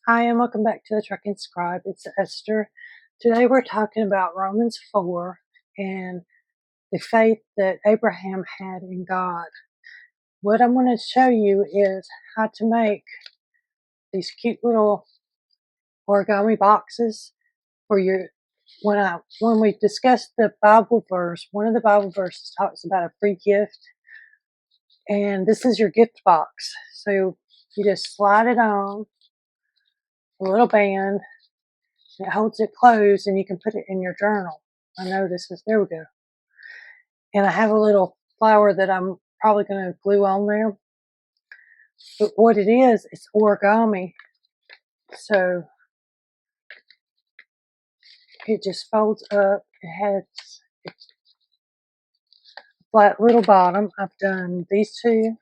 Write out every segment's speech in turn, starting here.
Hi, and welcome back to the Trucking Scribe. It's Esther. Today we're talking about Romans 4 and the faith that Abraham had in God. What I'm going to show you is how to make these cute little origami boxes for your. When we discussed the Bible verse, one of the Bible verses talks about a free gift, and this is your gift box. So you just slide it on a little band. It holds it closed and you can put it in your journal. I know there we go. And I have a little flower that I'm probably going to glue on there. But what it is, it's origami. So it just folds up. It has a flat little bottom. I've done these two.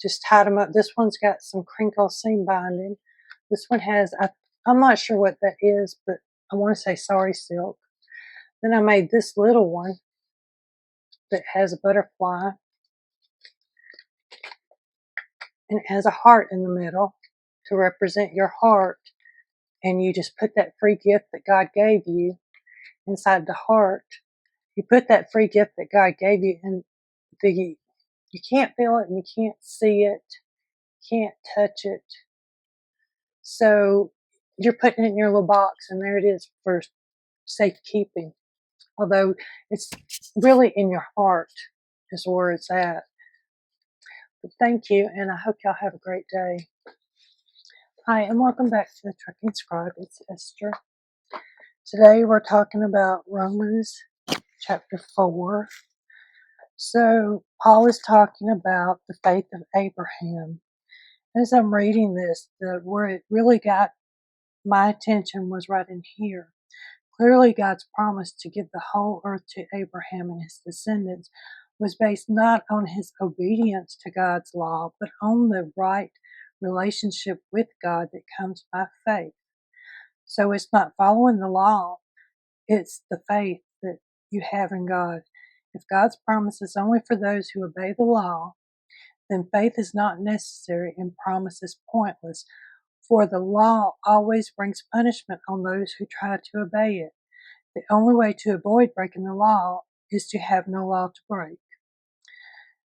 Just tied them up. This one's got some crinkle seam binding. This one has, I'm not sure what that is, but I want to say sari silk. Then I made this little one that has a butterfly. And it has a heart in the middle to represent your heart. And you just put that free gift that God gave you inside the heart. You put that free gift that God gave you, and you can't feel it and you can't see it, can't touch it. So you're putting it in your little box, and there it is for safekeeping. Although it's really in your heart is where it's at. But thank you, and I hope y'all have a great day. Hi, and welcome back to the Trucking Scribe. It's Esther. Today we're talking about Romans chapter 4. So Paul is talking about the faith of Abraham. As I'm reading this, where it really got my attention was right in here. Clearly God's promise to give the whole earth to Abraham and his descendants was based not on his obedience to God's law, but on the right relationship with God that comes by faith. So it's not following the law, it's the faith that you have in God. If God's promise is only for those who obey the law, then faith is not necessary and promise is pointless, for the law always brings punishment on those who try to obey it. The only way to avoid breaking the law is to have no law to break.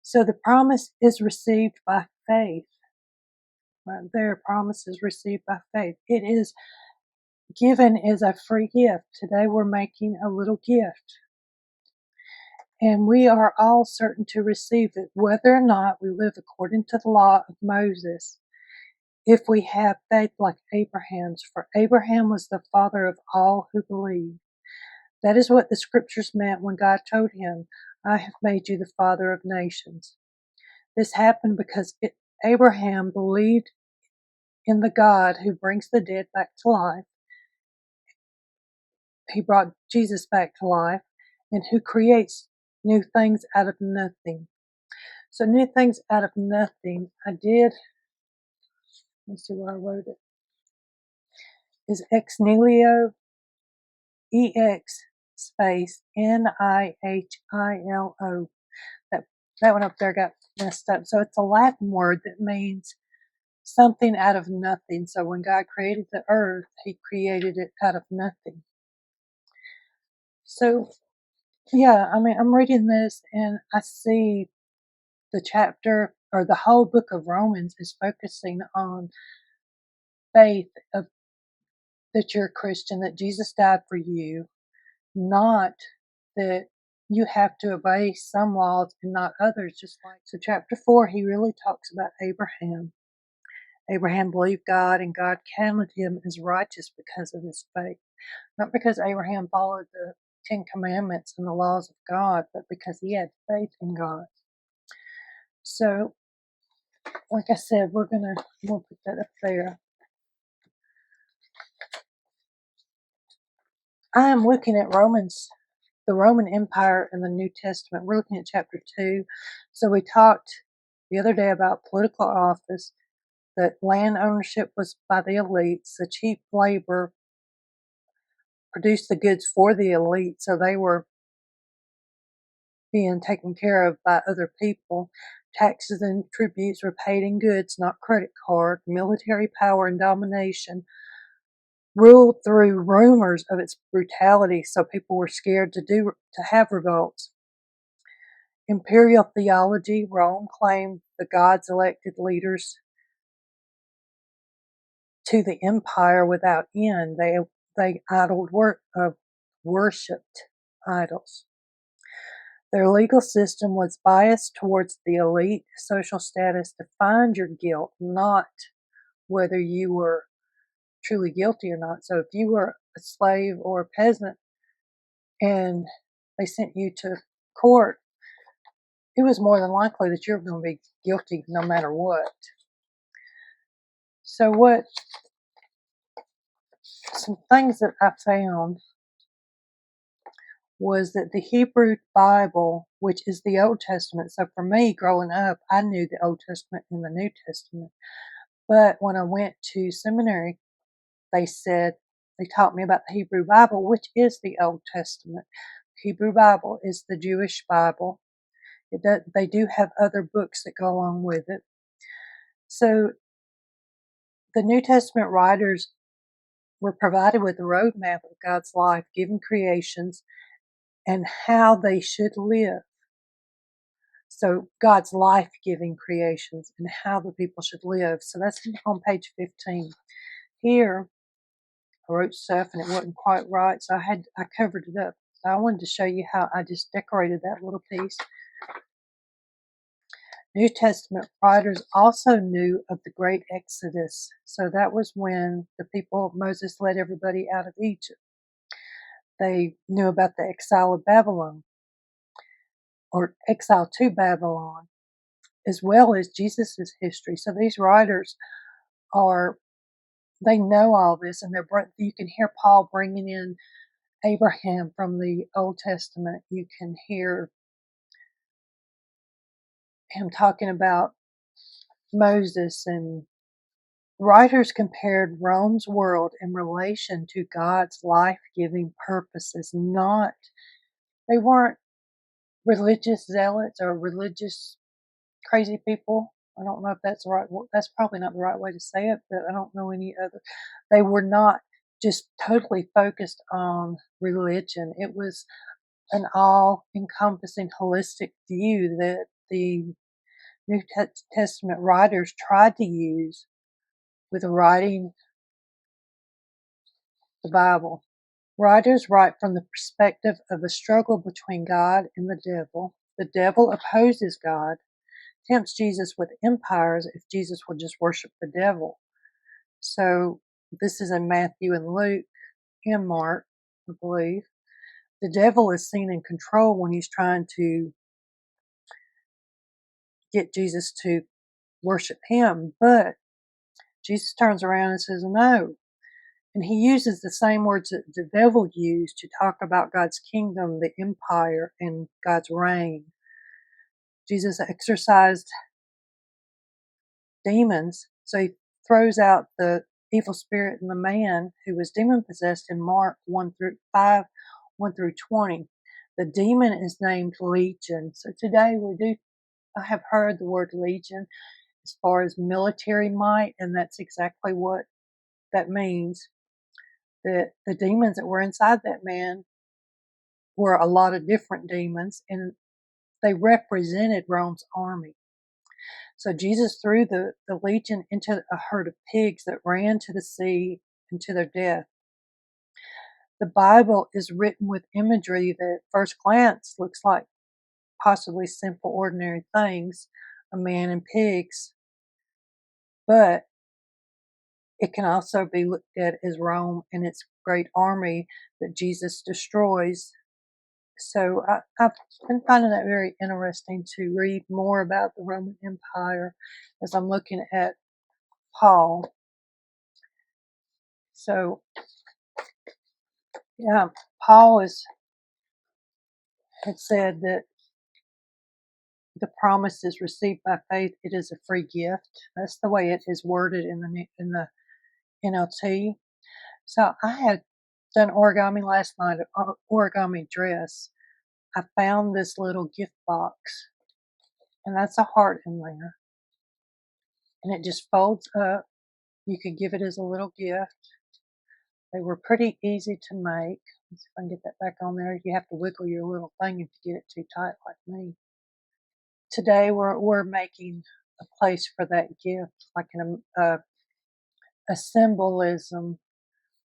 So the promise is received by faith. Right there, promise is received by faith. It is given as a free gift. Today we're making a little gift. And we are all certain to receive it, whether or not we live according to the law of Moses, if we have faith like Abraham's. For Abraham was the father of all who believe. That is what the scriptures meant when God told him, I have made you the father of nations. This happened because Abraham believed in the God who brings the dead back to life. He brought Jesus back to life, and who creates new things out of nothing. So new things out of nothing, let me see where I wrote it, is ex nihilo, EX space NIHILO. That one up there got messed up. So it's a Latin word that means something out of nothing. So when God created the earth, he created it out of nothing. So yeah, I'm reading this and I see the chapter or the whole book of Romans is focusing on faith of that you're a Christian, that Jesus died for you, not that you have to obey some laws and not others. So chapter 4, he really talks about Abraham. Abraham believed God and God counted him as righteous because of his faith. Not because Abraham followed the 10 commandments and the laws of God, but because he had faith in God. So, like I said, we'll put that up there. I am looking at Romans, the Roman Empire in the New Testament. We're looking at chapter 2. So we talked the other day about political office, that land ownership was by the elites, the cheap labor produced the goods for the elite, so they were being taken care of by other people. Taxes and tributes were paid in goods, not credit card. Military power and domination ruled through rumors of its brutality, so people were scared to have revolts. Imperial theology, Rome claimed the gods elected leaders to the empire without end. They worshipped idols. Their legal system was biased towards the elite. Social status defined your guilt, not whether you were truly guilty or not. So if you were a slave or a peasant and they sent you to court, it was more than likely that you're going to be guilty no matter what. So some things that I found was that the Hebrew Bible, which is the Old Testament, so for me growing up, I knew the Old Testament and the New Testament. But when I went to seminary, they taught me about the Hebrew Bible, which is the Old Testament. Hebrew Bible is the Jewish Bible. They do have other books that go along with it. So the New Testament writers were provided with a roadmap of God's life-giving creations and how they should live. So God's life-giving creations and how the people should live. So that's on page 15. Here, I wrote stuff and it wasn't quite right, so I covered it up. So I wanted to show you how I just decorated that little piece. New Testament writers also knew of the great Exodus. So that was when Moses led everybody out of Egypt. They knew about the exile of Babylon, or exile to Babylon, as well as Jesus' history. So these writers they know all this, and you can hear Paul bringing in Abraham from the Old Testament. You can hear him talking about Moses, and writers compared Rome's world in relation to God's life-giving purposes. They weren't religious zealots or religious crazy people. I don't know if that's that's probably not the right way to say it, but I don't know any other. They were not just totally focused on religion. It was an all-encompassing holistic view that the New Testament writers tried to use with writing the Bible. Writers write from the perspective of a struggle between God and the devil. The devil opposes God, tempts Jesus with empires if Jesus will just worship the devil. So this is in Matthew and Luke and Mark, I believe. The devil is seen in control when he's trying to get Jesus to worship him, but Jesus turns around and says no. And he uses the same words that the devil used to talk about God's kingdom, the empire, and God's reign. Jesus exorcised demons, so he throws out the evil spirit in the man who was demon-possessed in Mark 1-5, 1-20. The demon is named Legion. So today I have heard the word Legion as far as military might, and that's exactly what that means. That the demons that were inside that man were a lot of different demons, and they represented Rome's army. So Jesus threw the legion into a herd of pigs that ran to the sea and to their death. The Bible is written with imagery that at first glance looks like possibly simple, ordinary things, a man and pigs, but it can also be looked at as Rome and its great army that Jesus destroys. So I've been finding that very interesting to read more about the Roman Empire as I'm looking at Paul. So, yeah, Paul had said that the promise is received by faith. It is a free gift. That's the way it is worded in the NLT. So I had done origami last night, an origami dress. I found this little gift box And that's a heart in there. And it just folds up. You could give it as a little gift. They were pretty easy to make. Let's see if I can get that back on there. You have to wiggle your little thing if you get it too tight like me. Today we're making a place for that gift, like a symbolism,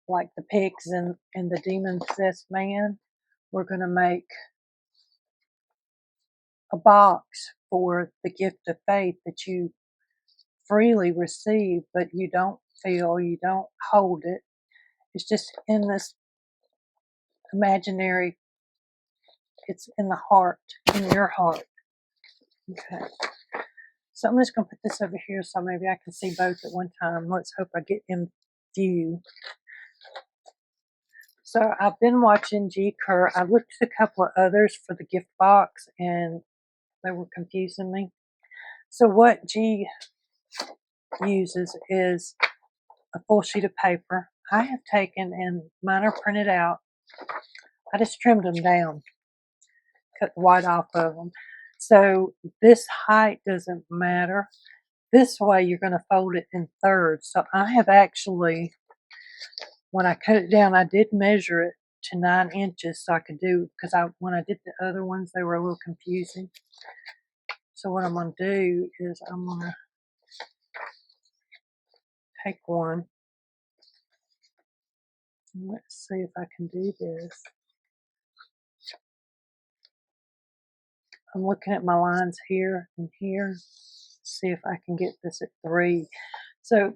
like the pigs and the demon-possessed man. We're going to make a box for the gift of faith that you freely receive, but you don't feel, you don't hold it. It's just in this imaginary, it's in the heart, in your heart. Okay. So I'm just going to put this over here so maybe I can see both at one time. Let's hope I get in view. So I've been watching G. Kerr. I looked at a couple of others for the gift box and they were confusing me. So what G uses is a full sheet of paper. I have taken, and mine are printed out. I just trimmed them down, cut the white off of them. So this height doesn't matter. This way you're going to fold it in thirds. So I have actually, when I cut it down, I did measure it to 9 inches so I could do, because when I did the other ones, they were a little confusing. So what I'm going to do is I'm going to take one. Let's see if I can do this. I'm looking at my lines here and here. See if I can get this at 3. So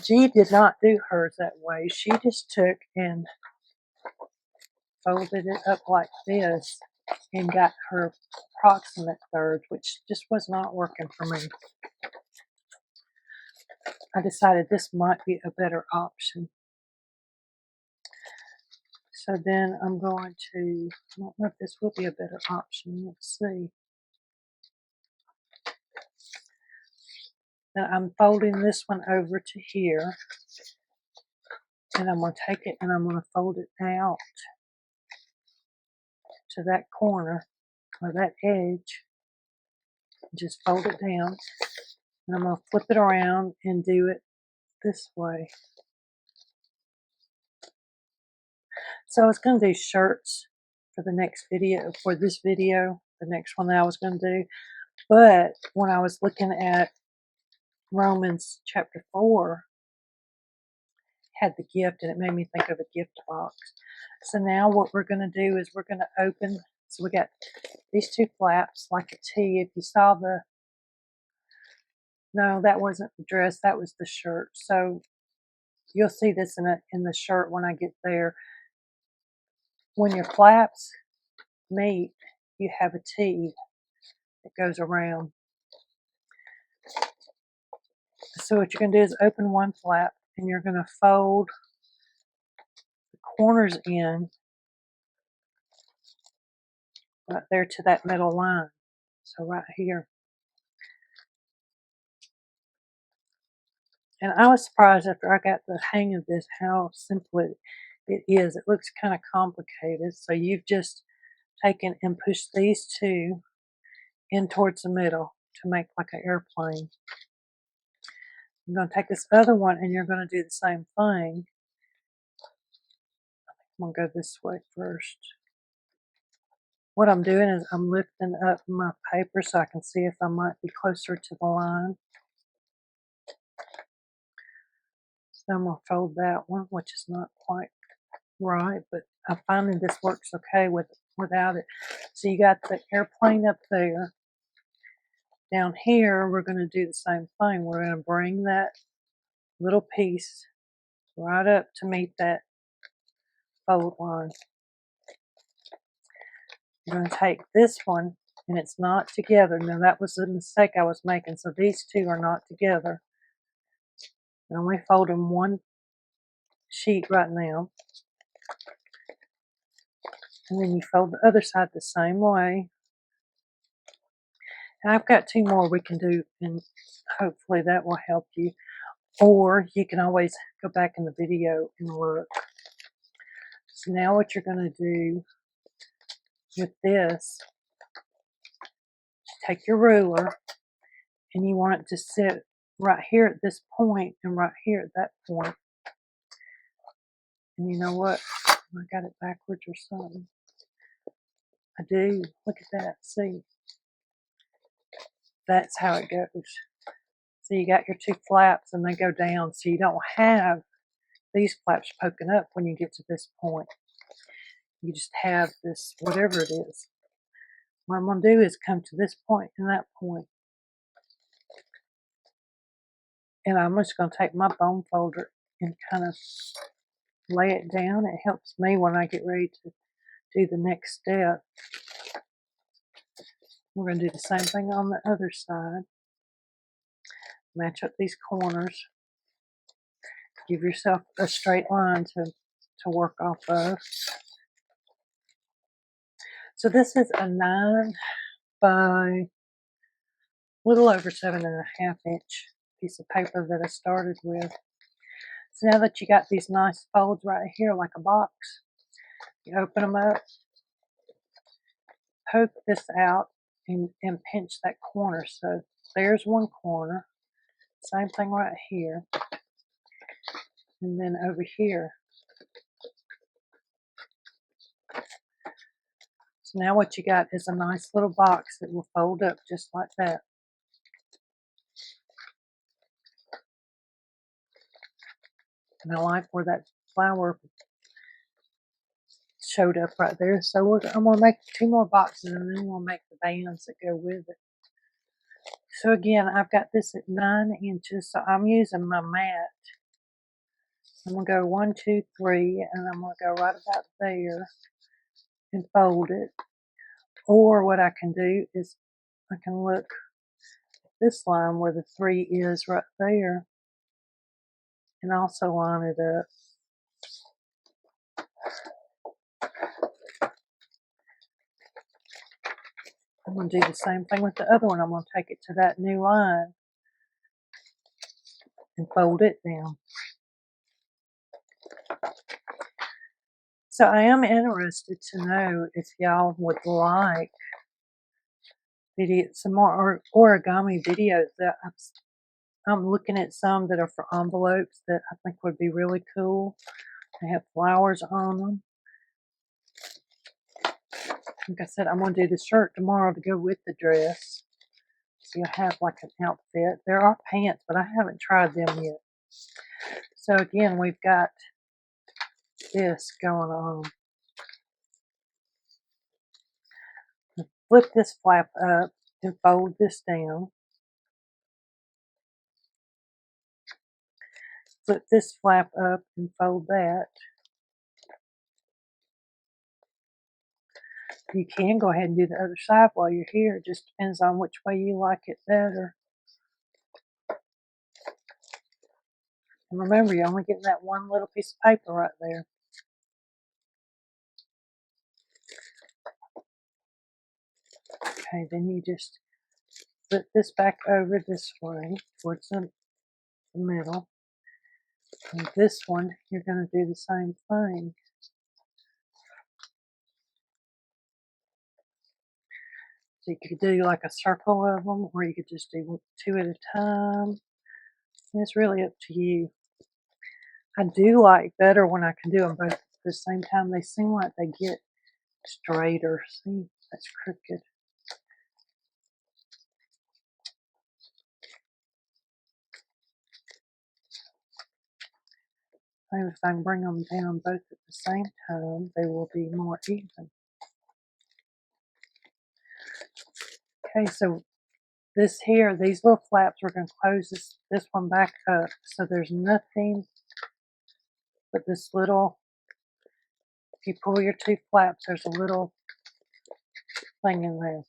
G did not do hers that way. She just took and folded it up like this and got her approximate thirds, which just was not working for me. I decided this might be a better option. So then I'm going to, I don't know if this will be a better option. Let's see. Now I'm folding this one over to here. And I'm going to take it and I'm going to fold it out to that corner or that edge. Just fold it down. And I'm going to flip it around and do it this way. So I was going to do shirts for the next video, for this video, the next one that I was going to do. But when I was looking at Romans chapter 4, had the gift and it made me think of a gift box. So now what we're going to do is we're going to open, so we got these 2 flaps like a T. If you saw the, no, that wasn't the dress, that was the shirt. So you'll see this in the shirt when I get there. When your flaps meet, you have a T that goes around. So what you're going to do is open one flap and you're going to fold the corners in right there to that middle line. So right here. And I was surprised after I got the hang of this how simple it is. It looks kind of complicated. So you've just taken and pushed these 2 in towards the middle to make like an airplane. I'm going to take this other one and you're going to do the same thing. I'm going to go this way first. What I'm doing is I'm lifting up my paper so I can see if I might be closer to the line. So I'm going to fold that one, which is not quite right, but I'm finding this works okay without it. So you got the airplane up there. Down here, we're going to do the same thing. We're going to bring that little piece right up to meet that fold line. I'm going to take this one, and it's not together. Now, that was the mistake I was making. So these 2 are not together. I'm only folding one sheet right now. And then you fold the other side the same way. And I've got 2 more we can do, and hopefully that will help you. Or you can always go back in the video and look. So now what you're going to do with this, take your ruler and you want it to sit right here at this point and right here at that point. And you know what? I got it backwards or something. I do. Look at that. See? That's how it goes. So you got your two flaps and they go down. So you don't have these flaps poking up when you get to this point. You just have this, whatever it is. What I'm going to do is come to this point and that point. And I'm just going to take my bone folder and kind of lay it down. It helps me when I get ready to do the next step. We're going to do the same thing on the other side. Match up these corners. Give yourself a straight line to work off of. So this is a 9 by a little over 7.5 inch piece of paper that I started with. So now that you got these nice folds right here like a box, you open them up, poke this out, and pinch that corner. So there's one corner. Same thing right here. And then over here. So now what you got is a nice little box that will fold up just like that. And I like where that flower showed up right there. So I'm going to make 2 more boxes and then we'll make the bands that go with it. So again, I've got this at 9 inches. So I'm using my mat. I'm going to go 1, 2, 3, and I'm going to go right about there and fold it. Or what I can do is I can look at this line where the 3 is right there and also line it up. I'm going to do the same thing with the other one. I'm going to take it to that new line and fold it down. So I am interested to know if y'all would like some more origami videos. That I'm looking at some that are for envelopes that I think would be really cool. They have flowers on them. Like I said, I'm going to do the shirt tomorrow to go with the dress. So you'll have like an outfit. There are pants, but I haven't tried them yet. So again, we've got this going on. Flip this flap up and fold this down. Flip this flap up and fold that. You can go ahead and do the other side while you're here. It just depends on which way you like it better. And remember, you're only getting that one little piece of paper right there. Okay, then you just flip this back over this way towards the middle. And this one, you're going to do the same thing. So you could do like a circle of them, or you could just do 2 at a time. And it's really up to you. I do like better when I can do them both at the same time. They seem like they get straighter. See, that's crooked. Maybe if I can bring them down both at the same time, they will be more even. Okay, so this here, these little flaps, we're going to close this one back up. So there's nothing but this little, if you pull your 2 flaps, there's a little thing in there.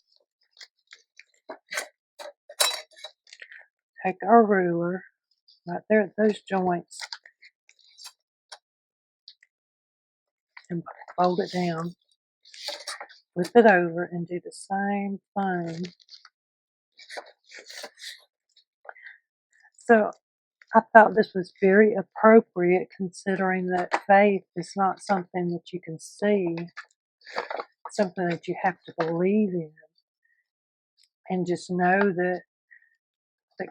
Take our ruler, right there at those joints, and fold it down. Flip it over and do the same thing. So I thought this was very appropriate considering that faith is not something that you can see, it's something that you have to believe in. and just know that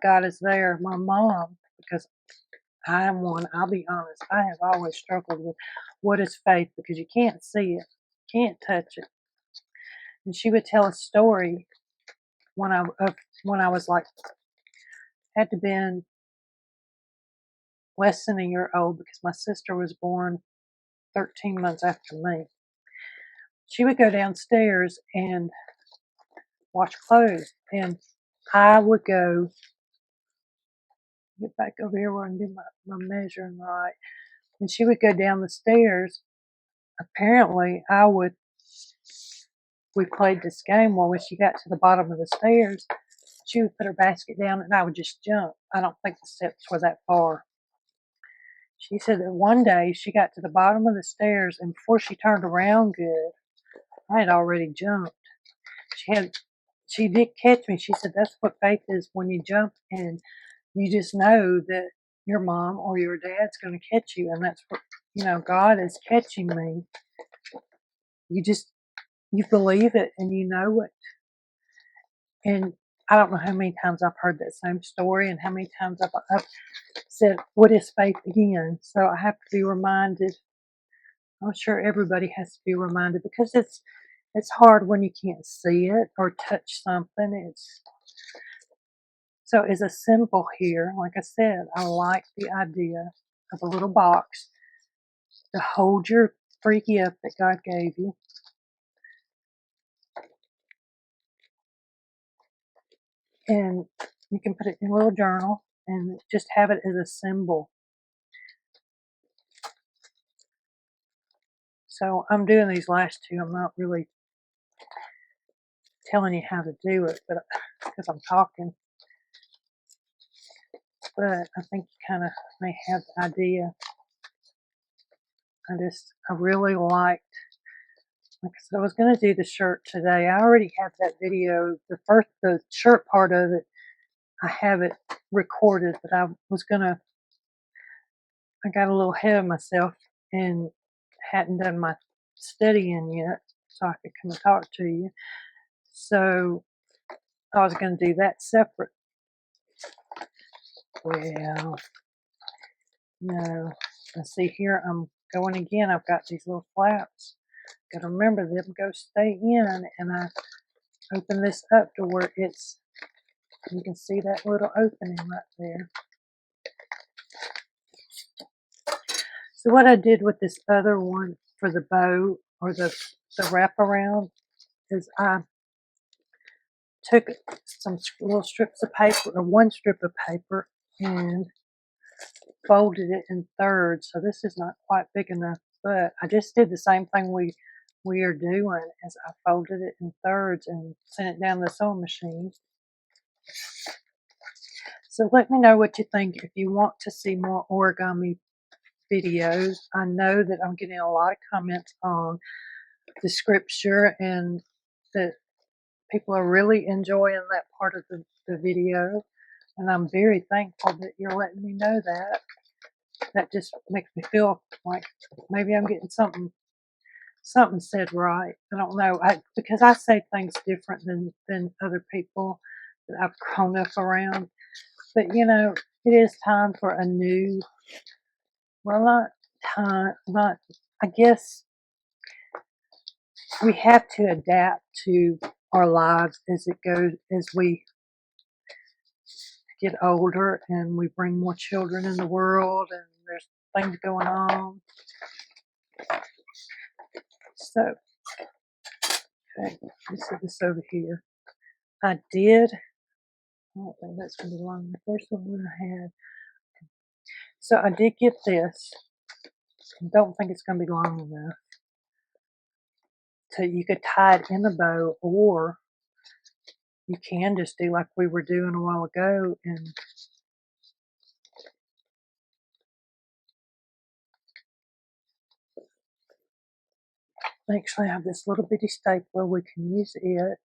God is there. My mom, because I am one, I'll be honest, I have always struggled with what is faith, because you can't see it, can't touch it. And she would tell a story when I was like, had to been less than a year old, because my sister was born 13 months after me. She would go downstairs and wash clothes, and I would go get back over here where I can do my measuring right. And she would go down the stairs. Apparently, we played this game where when she got to the bottom of the stairs, she would put her basket down and I would just jump. I don't think the steps were that far. She said that one day she got to the bottom of the stairs, and before she turned around good, I had already jumped. She did catch me. She said that's what faith is, when you jump and you just know that your mom or your dad's going to catch you, and that's what, God is catching me. You believe it and you know it. And I don't know how many times I've heard that same story and how many times I've said, what is faith again? So I have to be reminded. I'm sure everybody has to be reminded, because it's hard when you can't see it or touch something. So as a symbol here, like I said, I like the idea of a little box to hold your free gift that God gave you. And you can put it in a little journal and just have it as a symbol. So I'm doing these last two. I'm not really telling you how to do it, but because I'm talking. But I think you kind of may have the idea. I really liked, like I said, I was going to do the shirt today. I already have that video. The shirt part of it, I have it recorded, but I got a little ahead of myself and hadn't done my studying yet, so I could come and talk to you. So I was going to do that separate. Well, let's see here. I'm going again. I've got these little flaps. Got to remember them go stay in, and I open this up to where you can see that little opening right there. So what I did with this other one for the bow or the wraparound is I took some little strips of paper, or one strip of paper, and folded it in thirds. So this is not quite big enough, but I just did the same thing we are doing, as I folded it in thirds and sent it down the sewing machine. So let me know what you think if you want to see more origami videos. I know that I'm getting a lot of comments on the scripture, and that people are really enjoying that part of the video, and I'm very thankful that you're letting me know that. That just makes me feel like maybe I'm getting something said right. I don't know, because I say things different than other people that I've grown up around. But it is time for a new, well, not time, not, I guess we have to adapt to our lives as we get older and we bring more children in the world, and there's things going on. So, okay, let's set this over here. I don't think that's going to be long. The first one I had. So I did get this. I don't think it's going to be long enough. So you could tie it in a bow, or you can just do like we were doing a while ago and actually have this little bitty stapler. We can use it,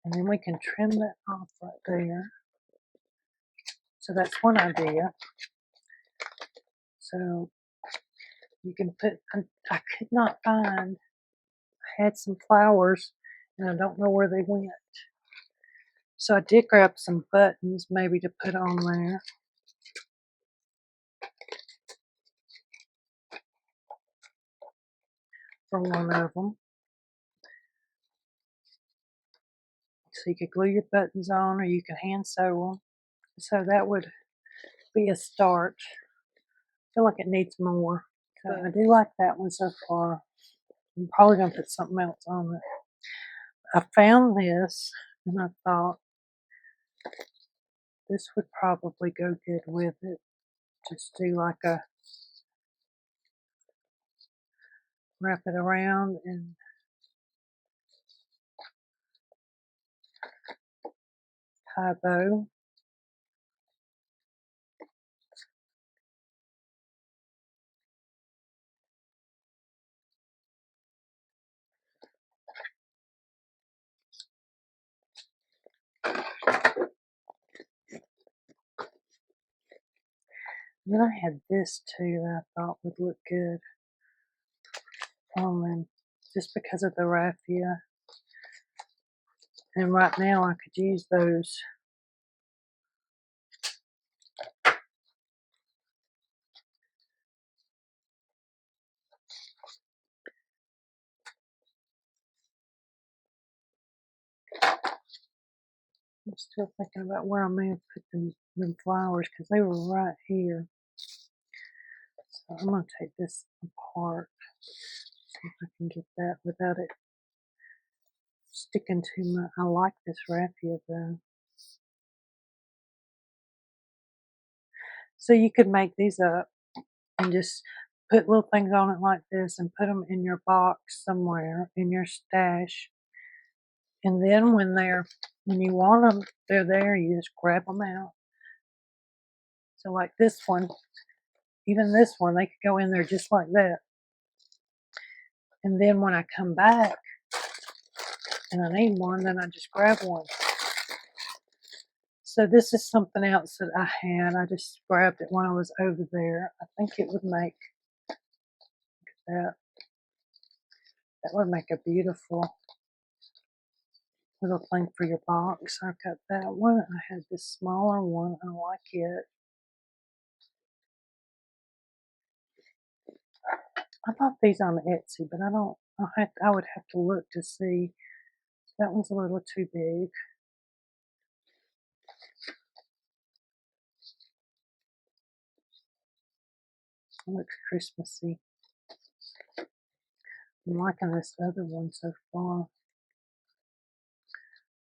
and then we can trim that off right there. So that's one idea. So you can put, I could not find, I had some flowers and I don't know where they went. So I did grab some buttons maybe to put on there. For one of them. So you could glue your buttons on or you can hand sew them. So that would be a start. I feel like it needs more. So I do like that one so far. I'm probably going to put something else on it. I found this and I thought this would probably go good with it. Just do like a wrap it around and tie a bow. And then I had this too that I thought would look good on them just because of the raffia. And right now I could use those. I'm still thinking about where I may have put them flowers because they were right here. So I'm going to take this apart. See if I can get that without it sticking to my... I like this raffia though. So you could make these up and just put little things on it like this and put them in your box somewhere in your stash. And then when you want them, they're there, you just grab them out. So like this one, even this one, they could go in there just like that. And then when I come back and I need one, then I just grab one. So this is something else that I had. I just grabbed it when I was over there. I think it would make, look at that. That would make a beautiful little thing for your box. I've got that one. I had this smaller one. I like it. I bought these on Etsy, but I don't. I would have to look to see. That one's a little too big. It looks Christmassy. I'm liking this other one so far.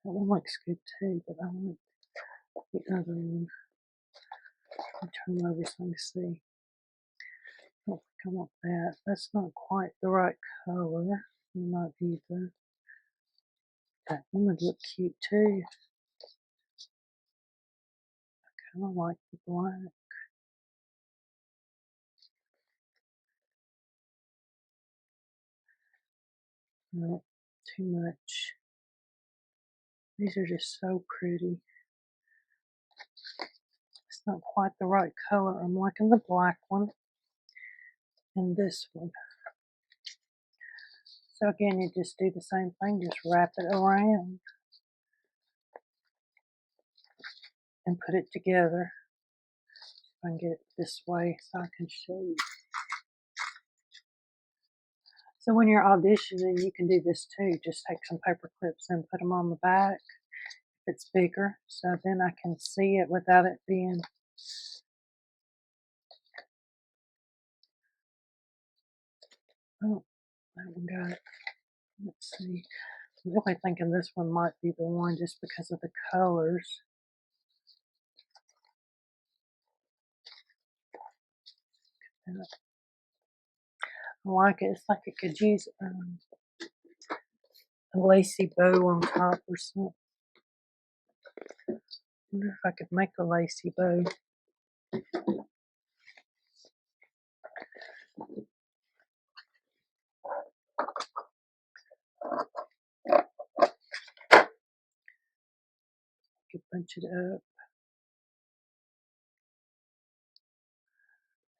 That one looks good too, but I want the other one. I'll turn them over so I can see. I don't think I want that. That's not quite the right color. Not either. That one would look cute too. I kind of like the black. No, too much. These are just so pretty. It's not quite the right color. I'm liking the black one and this one. So again, you just do the same thing, just wrap it around and put it together. If I can get it this way so I can show you. So when you're auditioning, you can do this too. Just take some paper clips and put them on the back if it's bigger, so then I can see it without it being... Oh, that one got it. Let's see. I'm really thinking this one might be the one just because of the colors. I like it. It's like it could use a lacy bow on top or something. I wonder if I could make a lacy bow. I could bunch it up.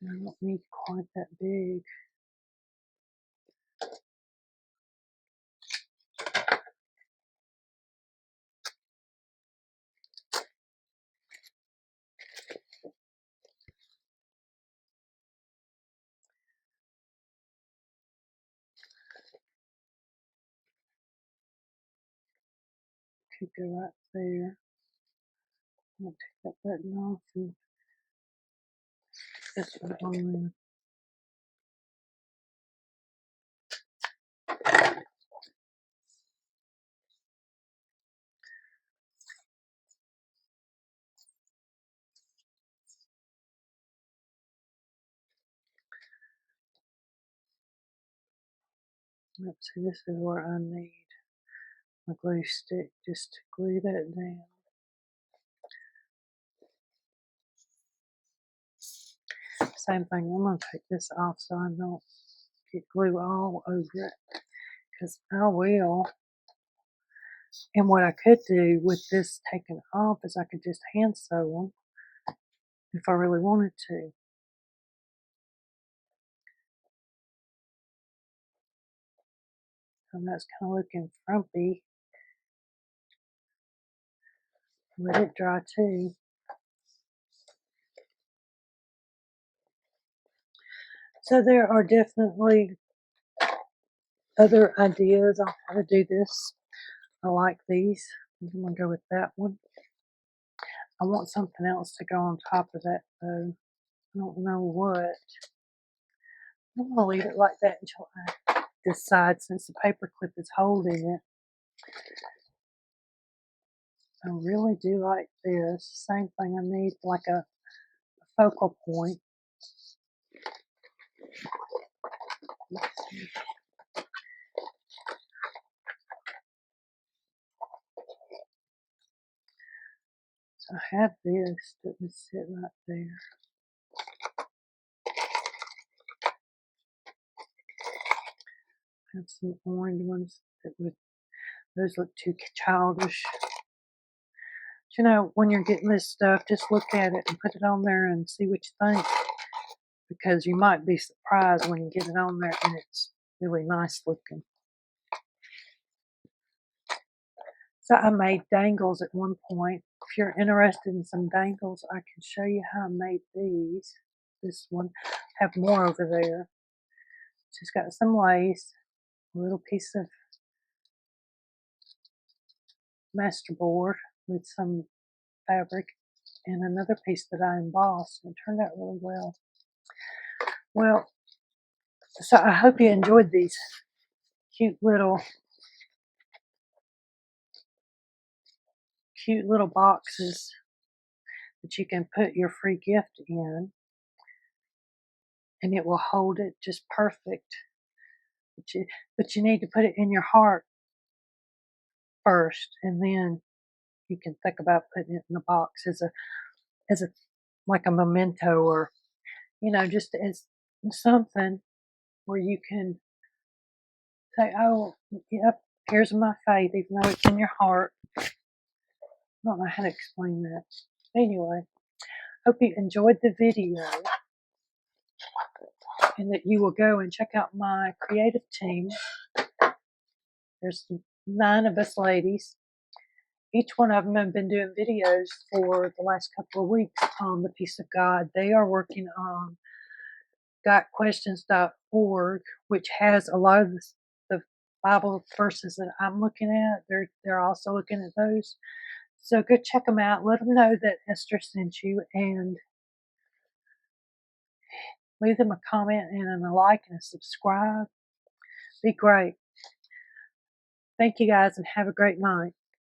And I don't need quite that big. should go right there. I'm going to take that button off and this one on there. Let's see, this is where I need my glue stick just to glue that down. Same thing, I'm going to take this off so I don't get glue all over it, because I will. And what I could do with this taken off is I could just hand sew them if I really wanted to. And that's kind of looking frumpy. Let it dry too. So there are definitely other ideas on how to do this. I like these. I'm going to go with that one. I want something else to go on top of that though. I don't know what. I'm going to leave it like that until I decide, since the paper clip is holding it. I really do like this. Same thing, I need like a focal point. So I have this that would sit right there. I have some orange ones that would, those look too childish. But you know, when you're getting this stuff, just look at it and put it on there and see what you think. Because you might be surprised when you get it on there and it's really nice looking. So I made dangles at one point. If you're interested in some dangles, I can show you how I made these. This one, I have more over there. She's got some lace, a little piece of masterboard with some fabric, and another piece that I embossed, and it turned out really well. Well, so I hope you enjoyed these cute little boxes that you can put your free gift in, and it will hold it just perfect. But you need to put it in your heart first, and then you can think about putting it in the box as a like a memento, or just as something where you can say, oh, yep, here's my faith, even though it's in your heart. I don't know how to explain that. Anyway, hope you enjoyed the video, and that you will go and check out my creative team. There's 9 of us ladies. Each one of them have been doing videos for the last couple of weeks on the Peace of God. They are working on gotquestions.org, which has a lot of the Bible verses that I'm looking at. They're also looking at those. So go check them out. Let them know that Esther sent you, and leave them a comment and a like and a subscribe. Be great. Thank you guys, and have a great night.